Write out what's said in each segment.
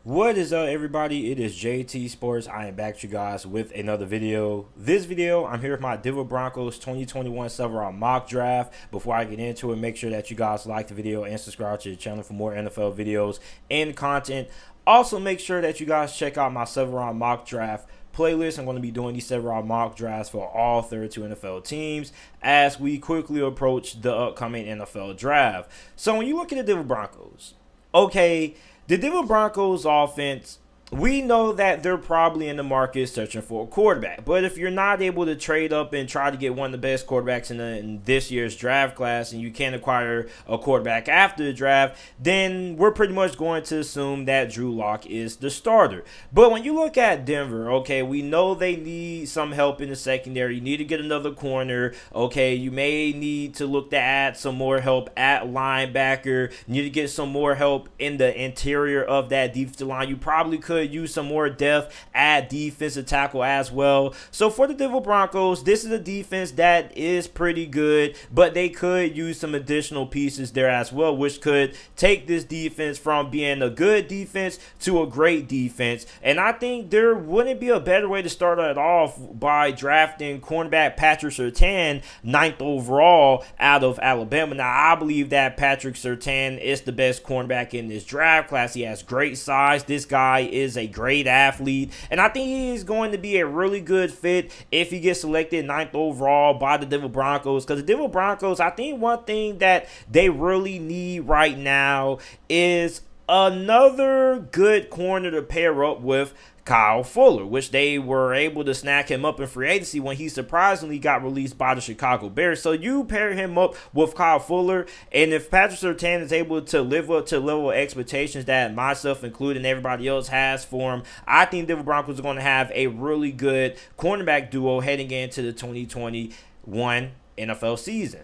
What is up, everybody? It is JT Sports. I am back to you guys with another video. This video, I'm here with my Denver Broncos 2021 7-round mock draft. Before I get into it, make sure that you guys like the video and subscribe to the channel for more NFL videos and content. Also, make sure that you guys check out my 7-round mock draft playlist. I'm going to be doing these 7-round mock drafts for all 32 NFL teams as we quickly approach the upcoming NFL draft. So when you look at the Denver Broncos, okay, the Denver Broncos offense, we know that they're probably in the market searching for a quarterback. But if you're not able to trade up and try to get one of the best quarterbacks in this year's draft class, and you can't acquire a quarterback after the draft, then we're pretty much going to assume that Drew Lock is the starter. But when you look at Denver, okay, we know they need some help in the secondary. You need to get another corner. Okay, you may need to look to add some more help at linebacker. You need to get some more help in the interior of that defensive line. You probably could use some more depth at defensive tackle as well. So for the Denver Broncos, this is a defense that is pretty good, but they could use some additional pieces there as well, which could take this defense from being a good defense to a great defense. And I think there wouldn't be a better way to start it off by drafting cornerback Patrick Surtain, 9th overall out of Alabama. Now, I believe that Patrick Surtain is the best cornerback in this draft class. He has great size. This guy is a great athlete, and I think he is going to be a really good fit if he gets selected 9th overall by the Denver Broncos, because the Denver Broncos, I think one thing that they really need right now is another good corner to pair up with Kyle Fuller, which they were able to snag him up in free agency when he surprisingly got released by the Chicago Bears. So you pair him up with Kyle Fuller, and if Patrick Surtain is able to live up to the level of expectations that myself included and everybody else has for him, I think Denver Broncos are going to have a really good cornerback duo heading into the 2021 NFL season.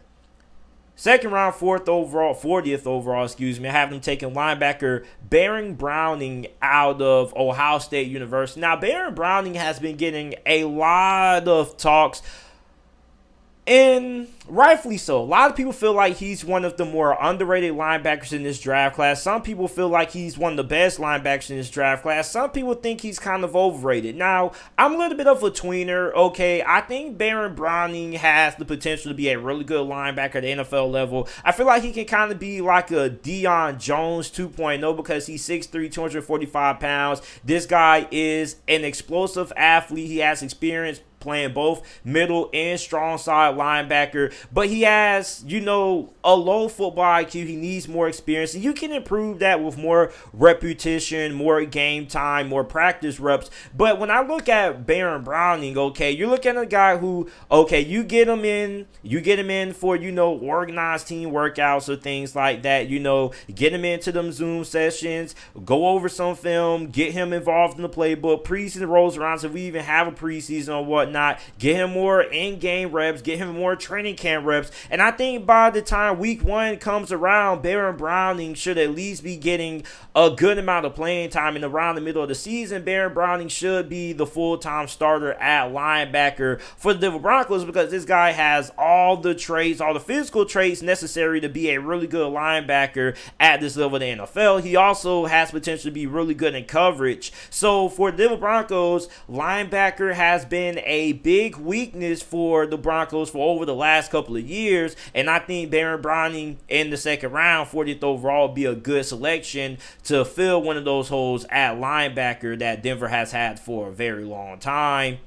Second round, 40th overall, I have them taking linebacker Baron Browning out of Ohio State University. Now, Baron Browning has been getting a lot of talks, and rightfully so. A lot of people feel like he's one of the more underrated linebackers in this draft class. Some people feel like he's one of the best linebackers in this draft class. Some people think he's kind of overrated. Now, I'm a little bit of a tweener, okay? I think Baron Browning has the potential to be a really good linebacker at the NFL level. I feel like he can kind of be like a Deion Jones 2.0 because he's 6'3", 245 pounds. This guy is an explosive athlete. He has experience playing both middle and strong side linebacker, but he has, a low football IQ. He needs more experience, and you can improve that with more repetition, more game time, more practice reps. But when I look at Baron Browning, okay, you're looking at a guy who, okay, you get him in for, organized team workouts or things like that, get him into them Zoom sessions, go over some film, get him involved in the playbook. Preseason rolls around, so we even have a preseason or whatnot. Get him more in-game reps, get him more training camp reps, and I think by the time week 1 comes around, Baron Browning should at least be getting a good amount of playing time, and around the middle of the season, Baron Browning should be the full-time starter at linebacker for the Denver Broncos, because this guy has all the traits, all the physical traits necessary to be a really good linebacker at this level of the NFL. He also has potential to be really good in coverage. So for the Denver Broncos, linebacker has been a big weakness for the Broncos for over the last couple of years, and I think Baron Browning in the second round, 40th overall, would be a good selection to fill one of those holes at linebacker that Denver has had for a very long time.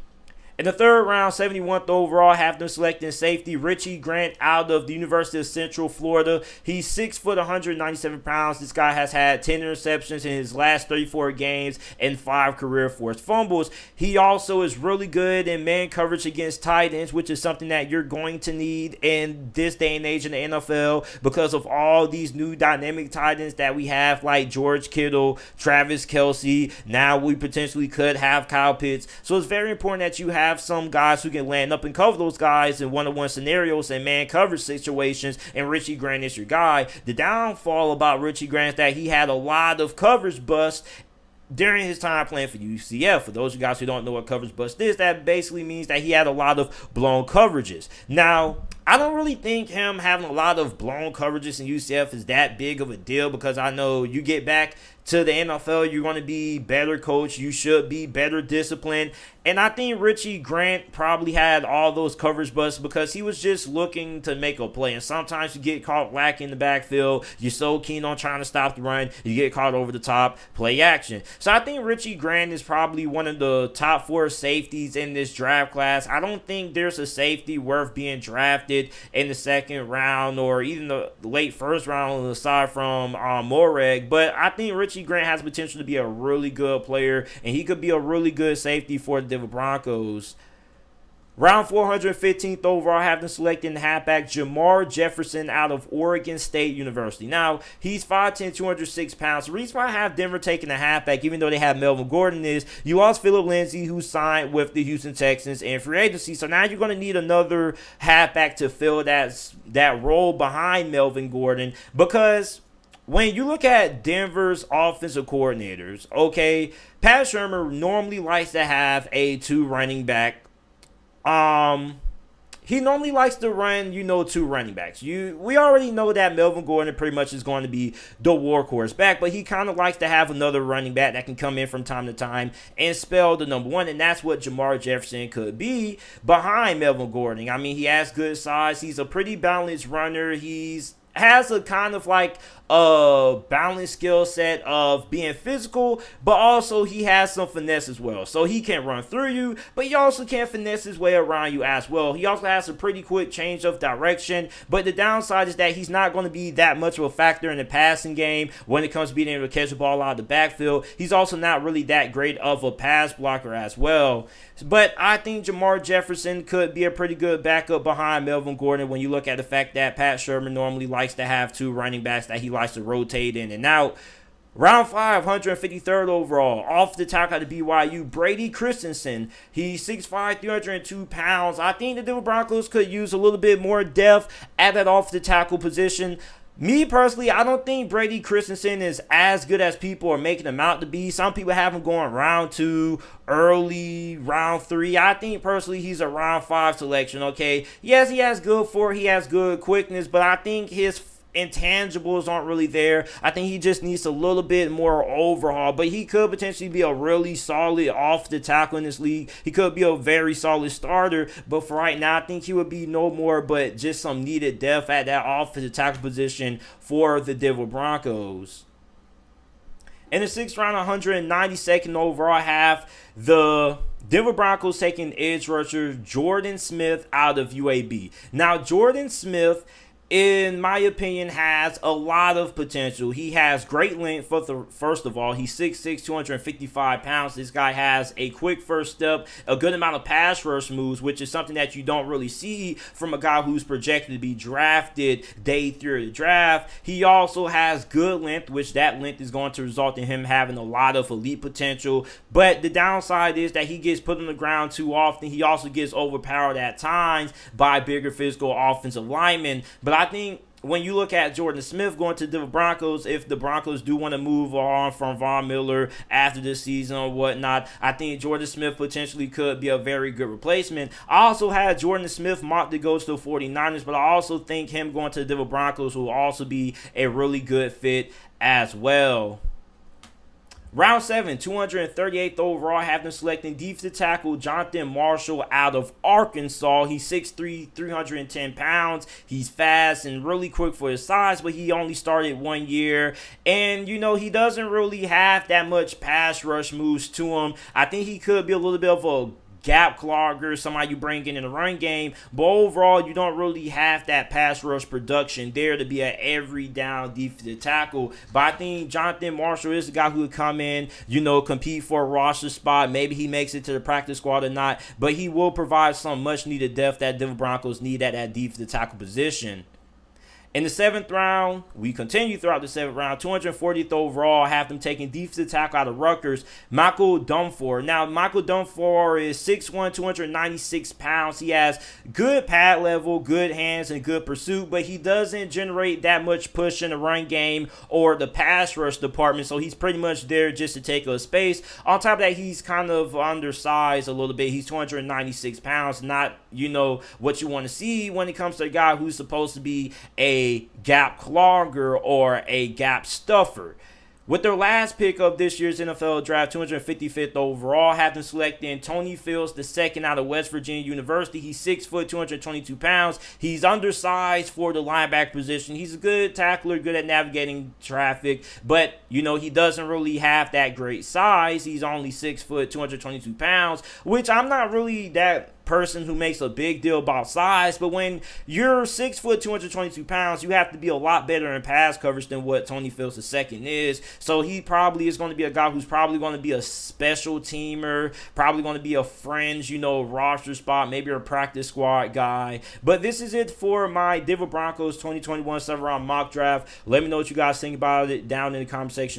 In the third round, 71th overall, have them selecting safety Richie Grant out of the University of Central Florida. He's 6 foot, 197 pounds. This guy has had 10 interceptions in his last 34 games and 5 career forced fumbles. He also is really good in man coverage against tight ends, which is something that you're going to need in this day and age in the NFL because of all these new dynamic tight ends that we have, like George Kittle, Travis Kelce. Now we potentially could have Kyle Pitts. So it's very important that you have some guys who can land up and cover those guys in one-on-one scenarios and man coverage situations, and Richie Grant is your guy. The downfall about Richie Grant is that he had a lot of coverage busts during his time playing for UCF. For those of you guys who don't know what coverage bust is, that basically means that he had a lot of blown coverages. Now, I don't really think him having a lot of blown coverages in UCF is that big of a deal, because I know you get back to the NFL, you're going to be better coached. You should be better disciplined. And I think Richie Grant probably had all those coverage busts because he was just looking to make a play. And sometimes you get caught lacking in the backfield. You're so keen on trying to stop the run. You get caught over the top, play action. So I think Richie Grant is probably one of the top 4 safeties in this draft class. I don't think there's a safety worth being drafted in the 2nd round or even the late 1st round aside from Moreg. But I think Richie Grant has potential to be a really good player, and he could be a really good safety for the Denver Broncos. Round 415th overall, have them selecting the halfback Jamar Jefferson out of Oregon State University. Now, he's 5'10", 206 pounds. The reason why I have Denver taking the halfback, even though they have Melvin Gordon, is you lost Phillip Lindsay, who signed with the Houston Texans in free agency. So now you're going to need another halfback to fill that role behind Melvin Gordon, because when you look at Denver's offensive coordinators, okay, Pat Shurmur normally likes to have a 2 running back. He normally likes to run, 2 running backs. We already know that Melvin Gordon pretty much is going to be the workhorse back, but he kind of likes to have another running back that can come in from time to time and spell the number 1, and that's what Jamar Jefferson could be behind Melvin Gordon. I mean, he has good size. He's a pretty balanced runner. Has a kind of like a balanced skill set of being physical, but also he has some finesse as well. So he can run through you, but he also can finesse his way around you as well. He also has a pretty quick change of direction, but the downside is that he's not going to be that much of a factor in the passing game when it comes to being able to catch the ball out of the backfield. He's also not really that great of a pass blocker as well. But I think Jamar Jefferson could be a pretty good backup behind Melvin Gordon when you look at the fact that Pat Shurmur normally likes to have 2 running backs that he likes to rotate in and out. Round 5, 153rd overall, off the tackle out of BYU, Brady Christensen. He's 6'5", 302 pounds. I think the Denver Broncos could use a little bit more depth at that off the tackle position. Me personally, I don't think Brady Christensen is as good as people are making him out to be. Some people have him going round 2, early round 3. I think personally he's a round 5 selection, okay? Yes, he has good he has good quickness, but I think his intangibles aren't really there. I think he just needs a little bit more overhaul, but he could potentially be a really solid off the tackle in this league. He could be a very solid starter, but for right now, I think he would be no more but just some needed depth at that offensive tackle position for the Denver Broncos. In the 6th round, 192nd overall, have the Denver Broncos taking edge rusher Jordan Smith out of UAB. Now, Jordan Smith, in my opinion, has a lot of potential. He has great length. First of all, he's 6'6", 255 pounds. This guy has a quick first step, a good amount of pass rush moves, which is something that you don't really see from a guy who's projected to be drafted day 3 of the draft. He also has good length, which that length is going to result in him having a lot of elite potential. But the downside is that he gets put on the ground too often. He also gets overpowered at times by bigger physical offensive linemen. But I think when you look at Jordan Smith going to the Broncos, if the Broncos do want to move on from Von Miller after this season or whatnot, I think Jordan Smith potentially could be a very good replacement. I also had Jordan Smith mocked to go to the 49ers, but I also think him going to the Denver Broncos will also be a really good fit as well. Round 7, 238th overall, have them selecting defensive tackle Jonathan Marshall out of Arkansas. He's 6'3", 310 pounds. He's fast and really quick for his size, but he only started 1 year. And, he doesn't really have that much pass rush moves to him. I think he could be a little bit of a gap clogger, somebody you bring in the run game, but overall you don't really have that pass rush production there to be an every down defensive tackle. But I think Jonathan Marshall is the guy who would come in, compete for a roster spot. Maybe he makes it to the practice squad or not, but he will provide some much needed depth that Denver Broncos need at that defensive tackle position. In the 7th round, we continue throughout the 7th round, 240th overall, have them taking defensive tackle out of Rutgers, Michael Dunford. Now, Michael Dunford is 6'1", 296 pounds. He has good pad level, good hands, and good pursuit, but he doesn't generate that much push in the run game or the pass rush department, so he's pretty much there just to take up space. On top of that, he's kind of undersized a little bit. He's 296 pounds, not, what you want to see when it comes to a guy who's supposed to be a gap clogger or a gap stuffer. With their last pick of this year's NFL draft, 255th overall, have them selecting Tony Fields II out of West Virginia University. He's 6 foot, 222 pounds. He's undersized for the linebacker position. He's a good tackler, good at navigating traffic, but, you know, he doesn't really have that great size. He's only 6 foot, 222 pounds, which I'm not really that person who makes a big deal about size, but when you're 6 foot 222 pounds, you have to be a lot better in pass coverage than what Tony Fields II is. So he probably is going to be a guy who's probably going to be a special teamer, probably going to be a fringe, roster spot, maybe a practice squad guy. But this is it for my Denver Broncos 2021 7th round mock draft. Let me know what you guys think about it down in the comment section.